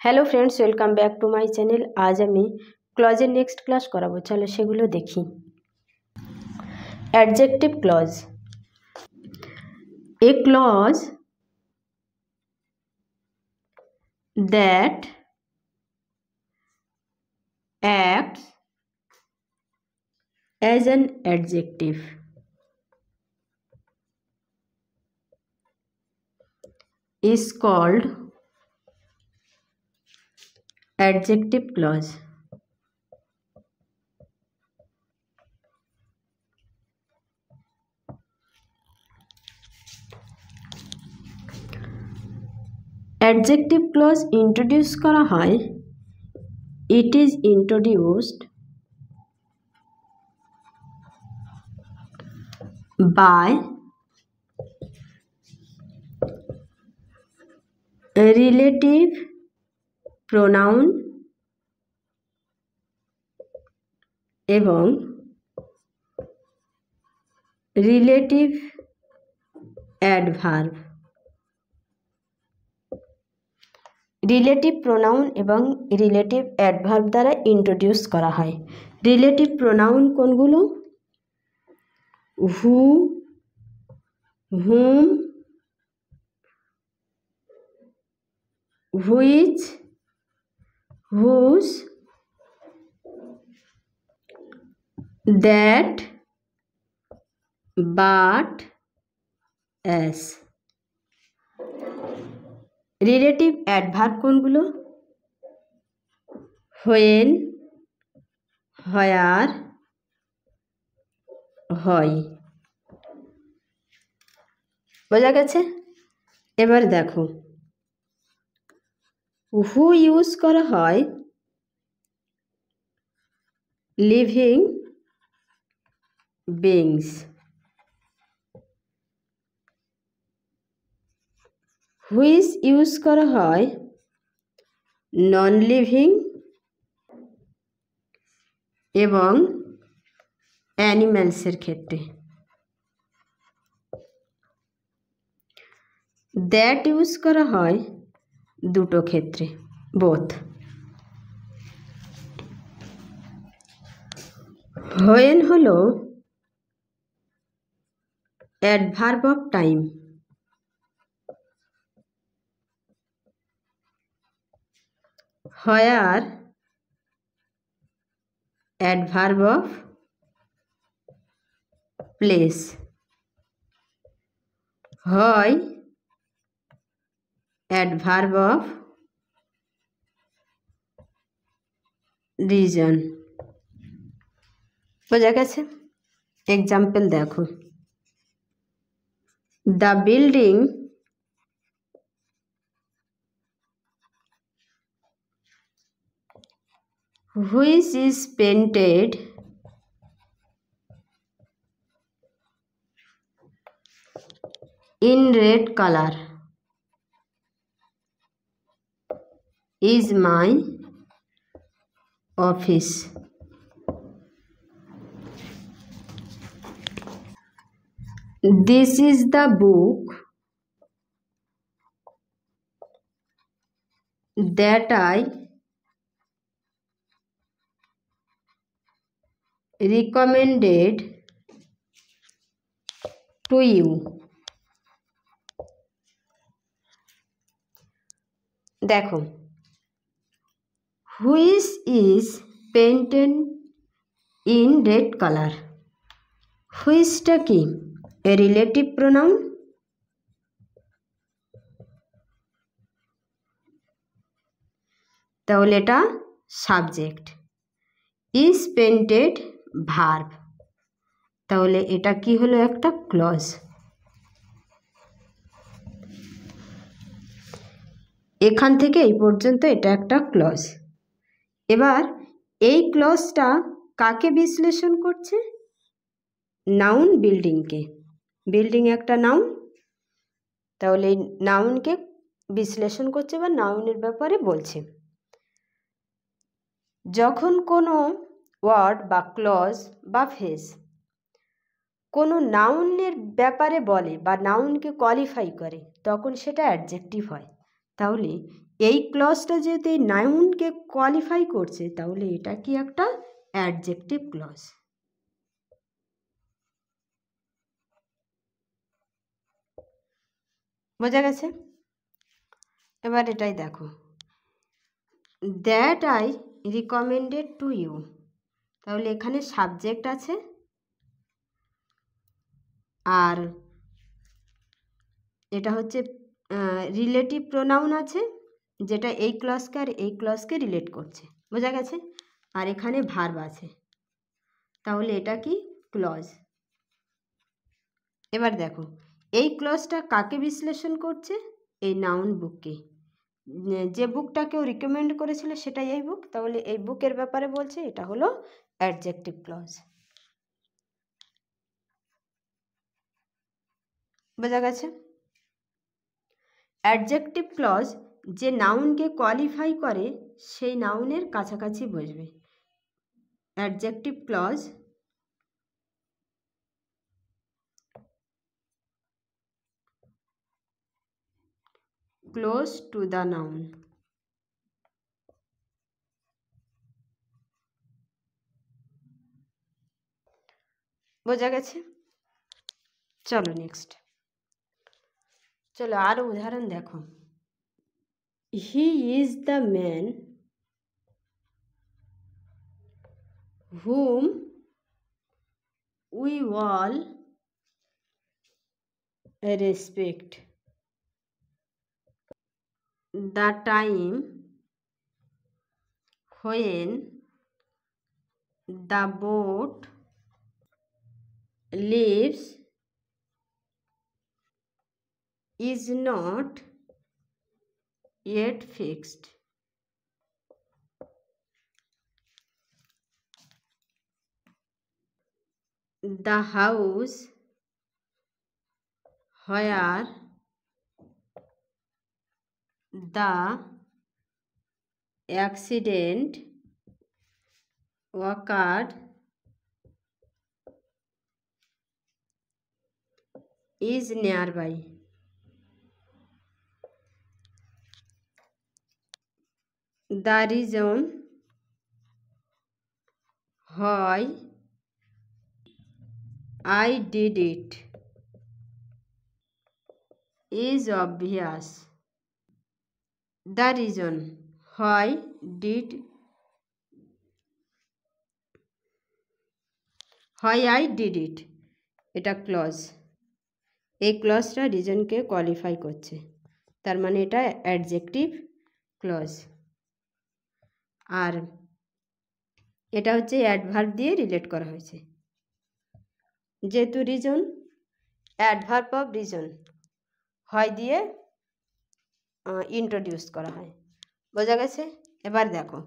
Hello friends, welcome back to my channel. आज আমি ক্লজের নেক্সট ক্লাস করাবো। চলো সেগুলো দেখি। Adjective clause. A clause that acts as an adjective is called adjective clause. Adjective clause introduce করা হয়, it is introduced by a relative pronoun এবং relative adverb। রিলেটিভ প্রোনাউন এবং রিলেটিভ অ্যাডভার্ব দ্বারা introduce করা হয়। রিলেটিভ প্রোনাউন কোনগুলো? Who, whom, which, whose, that, but, as. Relative adverb কোনগুলো? When, where, why. বোঝা গেছে? এবার দেখো, হু ইউজ করা হয় লিভিং বিংস। হুইচ ইউজ করা হয় নন লিভিং এবং অ্যানিম্যালসের ক্ষেত্রে। দ্যাট ইউজ করা হয় দুটো ক্ষেত্রে, বোথ। হোয়েন হলো অ্যাডভার্ব অফ টাইম। হয়ার অ্যাডভার্ব অফ প্লেস। হয় অ্যাডভার্ব অফ রিজন। বোঝা গেছে? এক্সাম্পল দেখো, the building which is painted in red color is my office. This is the book that I recommended to you. দেখো, which is painted in red color, whichটা কি? এ relative pronoun. তাহলে এটা subject. Is painted verb. তাহলে এটা কি হলো? একটা clause. এখান থেকে এই পর্যন্ত এটা একটা ক্লজ। এবার এই ক্লজটা কাকে বিশ্লেষণ করছে? নাউন বিল্ডিংকে। বিল্ডিং একটা নাউন, তাহলে এই নাউনকে বিশ্লেষণ করছে বা নাউনের ব্যাপারে বলছে। যখন কোনো ওয়ার্ড বা ক্লজ বা ফ্রেজ কোনো নাউনের ব্যাপারে বলে বা নাউনকে কোয়ালিফাই করে, তখন সেটা অ্যাডজেক্টিভ হয়। তাহলে এই ক্লজটা যেহেতু এই নাউনকে কোয়ালিফাই করছে, তাহলে এটা কি একটা অ্যাডজেক্টিভ ক্লজ। বোঝা গেছে? এবার এটাই দেখো, that I recommended to you, তাহলে এখানে সাবজেক্ট আছে আর এটা হচ্ছে রিলেটিভ প্রোনাউন আছে, যেটা এই ক্লজকে আর এই ক্লজকে রিলেট করছে। বোঝা গেছে? আর এখানে ভার্ব আছে, তাহলে এটা কি ক্লজ। এবার দেখো, এই ক্লজটা কাকে বিশ্লেষণ করছে? এই নাউন বুককে। যে বুকটা কেউ রিকমেন্ড করেছিল সেটাই এই বুক, তাহলে এই বুকের ব্যাপারে বলছে, এটা হলো অ্যাডজেক্টিভ ক্লজ। বোঝা গেছে? অ্যাডজেক্টিভ ক্লজ যে নাউনকে কোয়ালিফাই করে সেই নাউনের কাছাকাছি বসবে। Adjective clause close to the noun. বোঝা গেছে? চলো নেক্সট, চলো আরো উদাহরণ দেখো। He is the man whom we all respect. The time when the boat leaves is not yet fixed. The house where the accident occurred is nearby. The reason why I did it is obvious. The reason why I did it, এটা clause. এই ক্লজটা রিজনকে qualify করছে, তার মানে এটা adjective clause. আর এটা হচ্ছে adverb দিয়ে relate করা হয়েছে, যেহেতু রিজন অ্যাডভার্ব অফ রিজন হয় দিয়ে ইন্ট্রোডিউস করা হয়। বোঝা গেছে? এবার দেখো,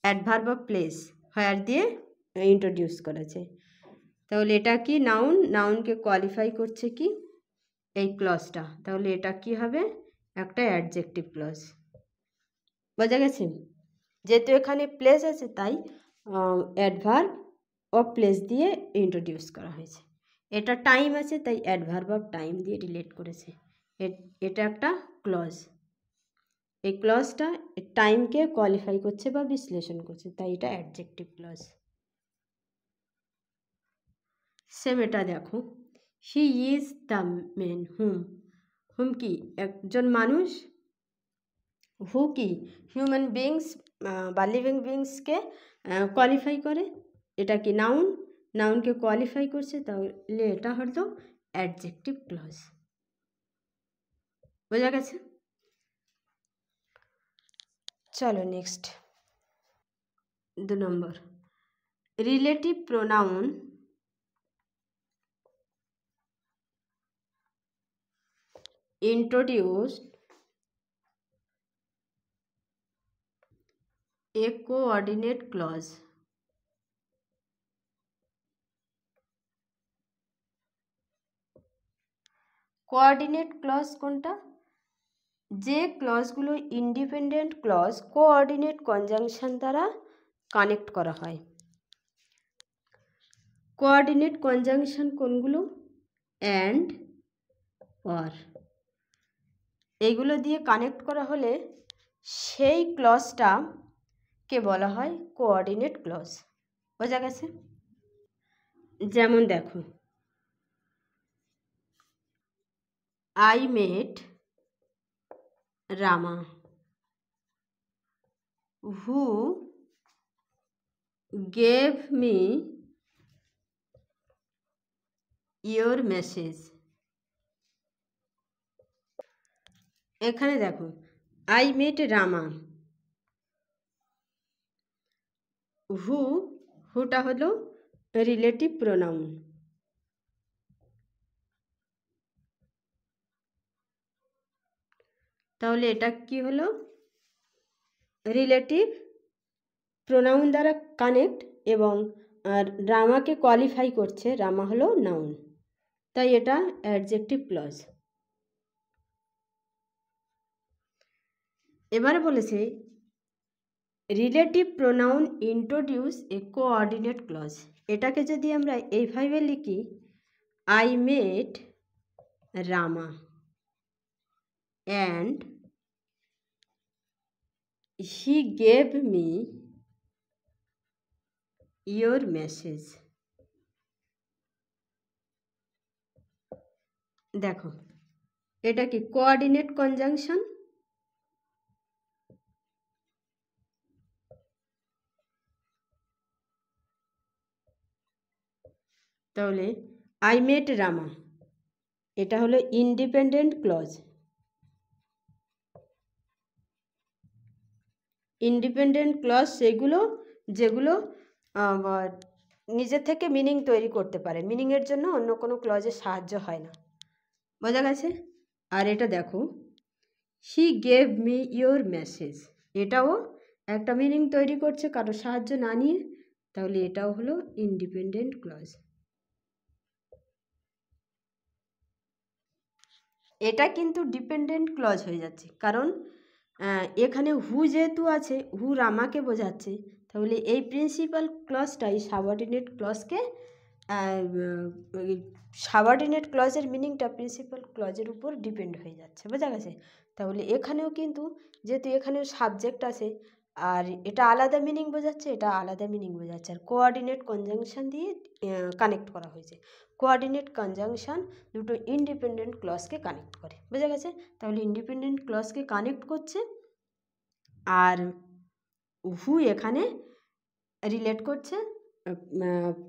অ্যাডভার্ব অফ প্লেস হোয়ার দিয়ে ইন্ট্রোডিউস করেছে, তাহলে এটা কি নাউন, নাউনকে কোয়ালিফাই করছে কি এই ক্লজটা, তাহলে এটা কি হবে একটা অ্যাডজেক্টিভ ক্লজ। বোঝা গেছে? যেহেতু এখানে প্লেস আছে তাই অ্যাডভার্ব অফ প্লেস দিয়ে ইন্ট্রোডিউস করা হয়েছে। এটা টাইম আছে তাই অ্যাডভার্ব অফ টাইম দিয়ে রিলেট করেছে। এটা একটা ক্লজ। এই ক্লজটা টাইমকে কোয়ালিফাই করছে বা বিশ্লেষণ করছে, তাই এটা অ্যাডজেক্টিভ ক্লজ। সেম এটা দেখো, হি ইজ দ্য ম্যান হুম। হুম কি একজন মানুষ, হু কি হিউম্যান বিংস বা লিভিং বিংসকে কোয়ালিফাই করে, এটা কি নাউন, নাউনকে কোয়ালিফাই করছে, তাহলে এটা হলো অ্যাডজেক্টিভ ক্লজ। বোঝা গেছে? চলো নেক্সট, 2 নম্বর, relative pronoun introduced a coordinate clause. Coordinate clause কোনটা? যে ক্লজগুলো ইন্ডিপেন্ডেন্ট ক্লজ কোঅর্ডিনেট কনজাংশন দ্বারা কানেক্ট করা হয়। কোঅর্ডিনেট কনজাংশন কোনগুলো? অ্যান্ড, অর, এইগুলো দিয়ে কানেক্ট করা হলে সেই ক্লজটাকে বলা হয় কোঅর্ডিনেট ক্লজ। বোঝা গেছে? যেমন দেখো, I met Rama who gave me your message। এখানে দেখো, I met Rama, হুটা হলো রিলেটিভ প্রোনাউন। তাহলে এটা কি হলো? রিলেটিভ প্রোনাউন দ্বারা কানেক্ট, এবং রামাকে কোয়ালিফাই করছে, রামা হলো নাউন, তাই এটা অ্যাডজেক্টিভ ক্লজ। এবারে বলেছে relative pronoun introduce a coordinate clause. এটাকে যদি আমরা এইভাবে লিখি, I met Rama and he gave me your message. দেখো, এটা কি কোঅর্ডিনেট কনজাংশন? তাহলে আই মেট রামা, এটা হলো ইন্ডিপেন্ডেন্ট ক্লজ। ইন্ডিপেন্ডেন্ট ক্লজ সেগুলো যেগুলো নিজে থেকে মিনিং তৈরি করতে পারে, মিনিংয়ের জন্য অন্য কোনো ক্লজের সাহায্য হয় না। বোঝা গেছে? আর এটা দেখো, হি গেভ মি ইয়োর মেসেজ, এটাও একটা মিনিং তৈরি করছে কারো সাহায্য না নিয়ে, তাহলে এটাও হলো ইন্ডিপেন্ডেন্ট ক্লজ। এটা কিন্তু ডিপেন্ডেন্ট ক্লজ হয়ে যাচ্ছে, কারণ এখানে হু যেহেতু আছে, হু রামাকে বোঝাচ্ছে, তাহলে এই প্রিন্সিপাল ক্লজটাই সাবঅর্ডিনেট ক্লজকে, সাবঅর্ডিনেট ক্লজের মিনিংটা প্রিন্সিপাল ক্লজের উপর ডিপেন্ড হয়ে যাচ্ছে। বোঝা গেছে? তাহলে এখানেও কিন্তু যেহেতু এখানেও সাবজেক্ট আছে, আর এটা আলাদা মিনিং বোঝাচ্ছে, এটা আলাদা মিনিং বোঝাচ্ছে, আর কোঅর্ডিনেট কনজাংশন দিয়ে কানেক্ট করা হয়েছে। কোঅর্ডিনেট কনজাংশন দুটো ইন্ডিপেন্ডেন্ট ক্লজকে কানেক্ট করে। বোঝা গেছে? তাহলে ইন্ডিপেন্ডেন্ট ক্লজকে কানেক্ট করছে, আর হু এখানে রিলেট করছে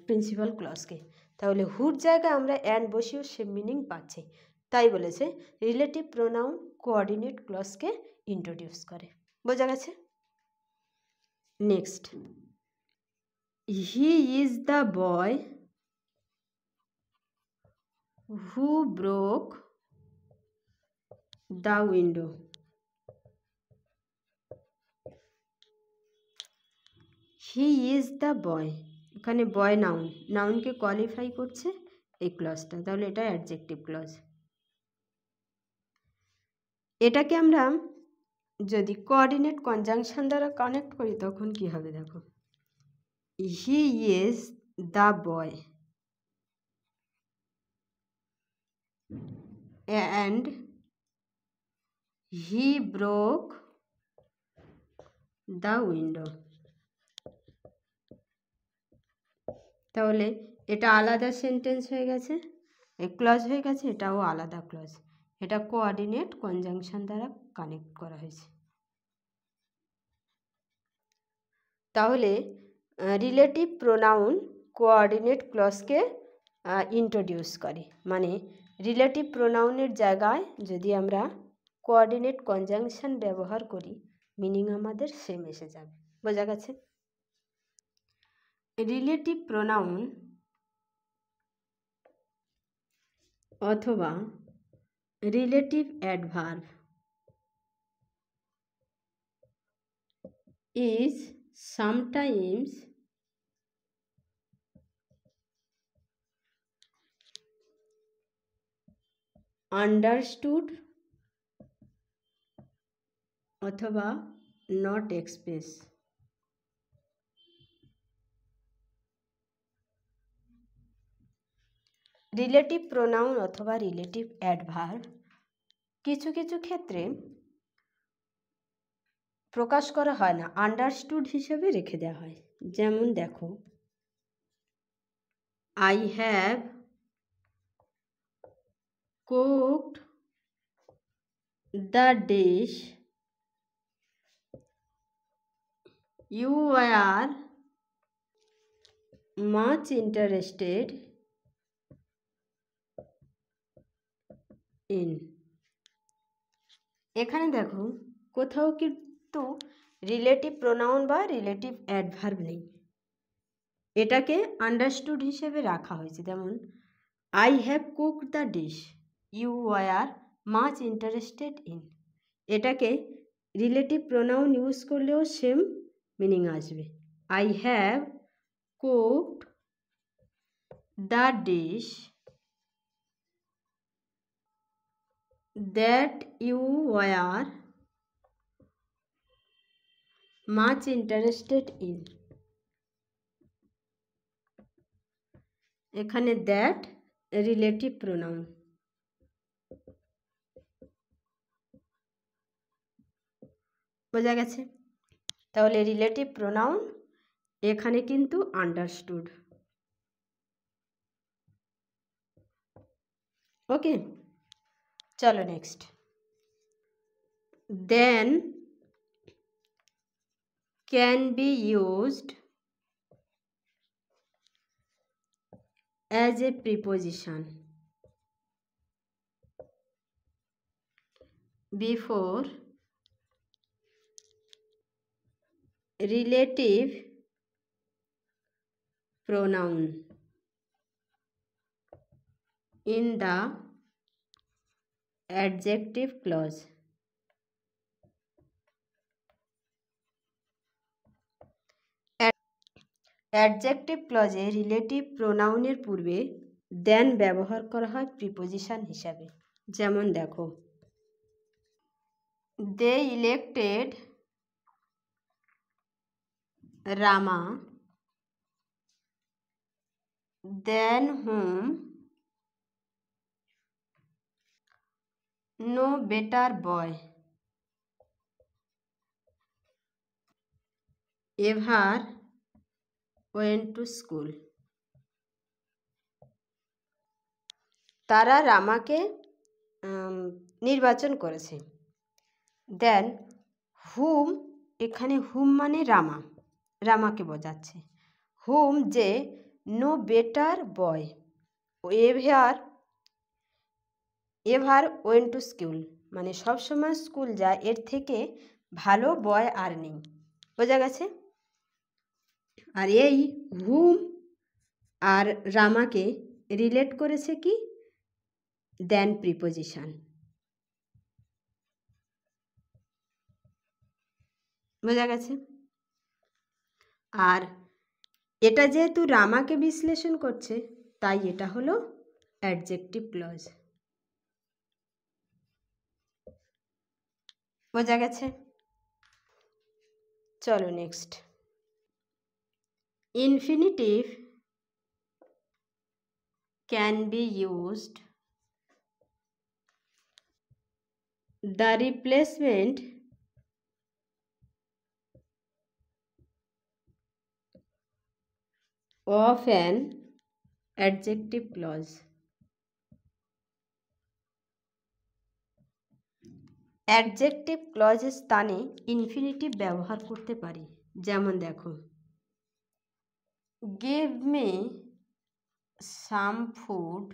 প্রিন্সিপাল ক্লজকে। তাহলে হুর জায়গায় আমরা অ্যান্ড বসিয়েও সে মিনিং পাচ্ছি। তাই বলেছে রিলেটিভ প্রোনাউন কোঅর্ডিনেট ক্লজকে ইন্ট্রোডিউস করে। বোঝা গেছে? Next, he is the boy who broke the window. He is the boy, এখানে বয় নাউন, নাউনকে কোয়ালিফাই করছে এই ক্লজটা, তাহলে এটা অ্যাডজেক্টিভ ক্লজ। এটাকে আমরা যদি কোঅর্ডিনেট কনজাংশন দ্বারা কানেক্ট করি তখন কি হবে? দেখো, he is the boy and he broke the window. তাহলে এটা আলাদা সেন্টেন্স হয়ে গেছে, ক্লজ হয়ে গেছে, এটাও আলাদা ক্লজ, এটা কোঅর্ডিনেট কনজাংশন দ্বারা কানেক্ট করা হয়েছে। তাহলে রিলেটিভ প্রোনাউন কোঅর্ডিনেট ক্লজকে ইন্ট্রোডিউস করে, মানে রিলেটিভ প্রোনাউনের জায়গায় যদি আমরা কোঅর্ডিনেট কনজাংশন ব্যবহার করি, মিনিং আমাদের সেম এসে যাবে। বোঝা গেছে? রিলেটিভ প্রোনাউন অথবা relative adverb is sometimes understood অথবা not express। রিলেটিভ প্রোনাউন অথবা রিলেটিভ অ্যাডভার্ব কিছু কিছু ক্ষেত্রে প্রকাশ করা হয় না, আন্ডারস্টুড হিসেবে রেখে দেওয়া হয়। যেমন দেখো, I have cooked the dish you are much interested in. এখানে দেখো কোথাও কিন্তু রিলেটিভ প্রোনাউন বা রিলেটিভ অ্যাডভার্ব নেই, এটাকে আন্ডারস্টুড হিসেবে রাখা হয়েছে। যেমন I have cooked the dish you are much interested in, এটাকে রিলেটিভ প্রোনাউন ইউজ করলেও সেম মিনিং আসবে। I have cooked the dish that you are much interested in. এখানে দ্যাট রিলেটিভ প্রোনাউন। বোঝা গেছে? তাহলে রিলেটিভ প্রোনাউন এখানে কিন্তু understood. Okay, চলো next. Then can be used as a preposition before relative pronoun in the adjective clause. Adjective ক্লজে relative প্রোনাউনের পূর্বে দেন ব্যবহার করা হয় প্রিপোজিশন হিসাবে। যেমন দেখো, they elected Rama than whom no better boy ever went to school. তারা রামাকে নির্বাচন করেছে। দেন হুম, এখানে হুম মানে রামা, রামাকে বোঝাচ্ছে। হুম যে no better boy ever went to school, মানে সবসময় স্কুল যায়, এর থেকে ভালো বয় আর নেই। বোঝা গেছে? আর এই হুম আর রামাকে রিলেট করেছে কি? দেন প্রিপোজিশন। বোঝা গেছে? আর এটা যেহেতু রামাকে বিশ্লেষণ করছে, তাই এটা হলো অ্যাডজেক্টিভ ক্লজ। বোঝা গেছে? চলো next. Infinitive can be used the replacement of an adjective clause. Adjective ক্লজের স্থানে ইনফিনিটিভ ব্যবহার করতে পারি। যেমন দেখো, give me some food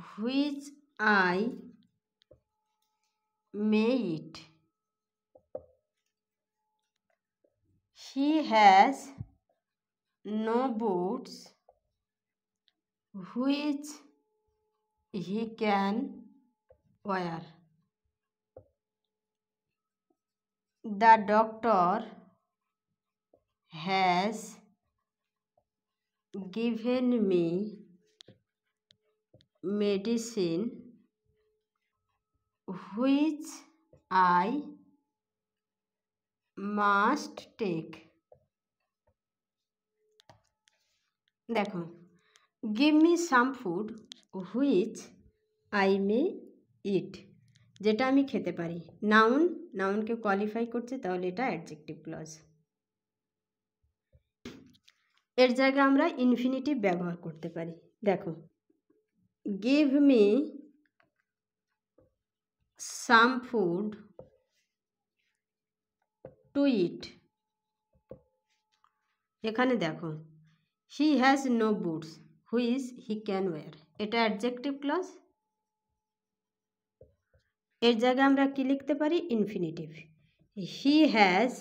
which I may eat. He has no boots which he can wear. The doctor has given me medicine which I must take. দেখো, give me some food which I may eat. যেটা আমি খেতে পারি। Noun, নাউনকে qualify করছে, তাহলে এটা adjective clause. এর জায়গায় আমরা ইনফিনিটিভ ব্যবহার করতে পারি। দেখো, give me some food to eat. এখানে দেখো, he has no boots which he can wear, এটা অ্যাডজেক্টিভ ক্লজ। এর জায়গায় আমরা কি লিখতে পারি? Infinitive. He has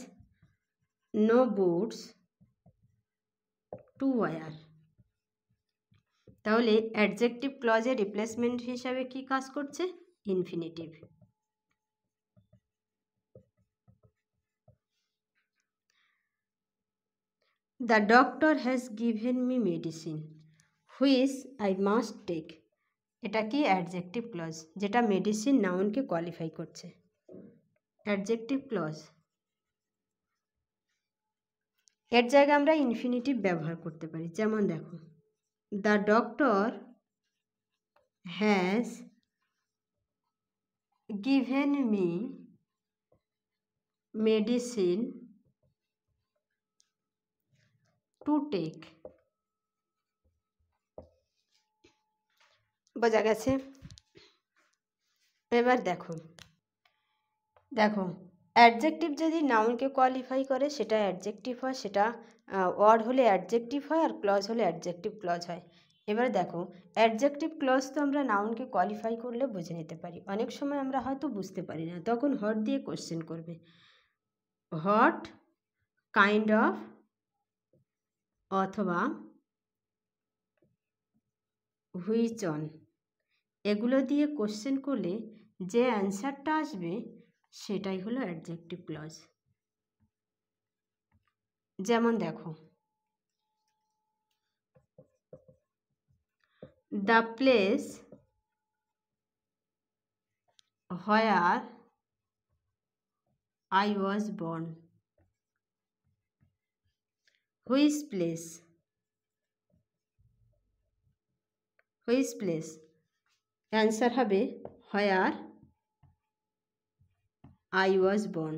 no boots to wear. তাহলে অ্যাডজেক্টিভ ক্লজের রিপ্লেসমেন্ট হিসাবে কি কাজ করছে? Infinitive. The doctor has given me medicine which I must take, এটা কি? অ্যাডজেক্টিভ ক্লজ, যেটা মেডিসিন নাউনকে কোয়ালিফাই করছে, অ্যাডজেক্টিভ ক্লজ। এর জায়গায় আমরা ইনফিনিটিভ ব্যবহার করতে পারি। যেমন দেখো, the doctor has given me medicine to take. বোঝা গেছে? এবার দেখো, অ্যাডজেক্টিভ যদি নাউনকে কোয়ালিফাই করে সেটা অ্যাডজেক্টিভ হয়, সেটা ওয়ার্ড হলে অ্যাডজেক্টিভ হয়, আর ক্লজ হলে অ্যাডজেক্টিভ ক্লজ হয়। এবার দেখো, অ্যাডজেক্টিভ ক্লজ তো আমরা নাউনকে কোয়ালিফাই করলে বুঝে নিতে পারি। অনেক সময় আমরা হয়তো বুঝতে পারি না, তখন হোয়াট দিয়ে কোশ্চেন করবে। হোয়াট কাইন্ড অফ অথবা হুইচ অন, এগুলো দিয়ে কোশ্চেন করলে যে অ্যান্সারটা আসবে সেটাই হলো অ্যাডজেক্টিভ ক্লজ। যেমন দেখো, the place where I was born. Which place, which place, answer হবে হোয়ার আই ওয়াজ বর্ন।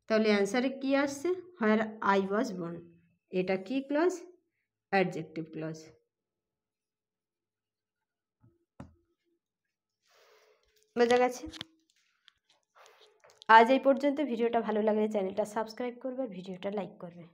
তাহলে অ্যান্সারে কি আসছে? Where I was born. এটা কি ক্লজ? Adjective clause. বোঝা গেছে? আজ এই পর্যন্ত। ভিডিওটা ভালো লাগলে চ্যানেলটা সাবস্ক্রাইব করবে, ভিডিওটা লাইক করবে।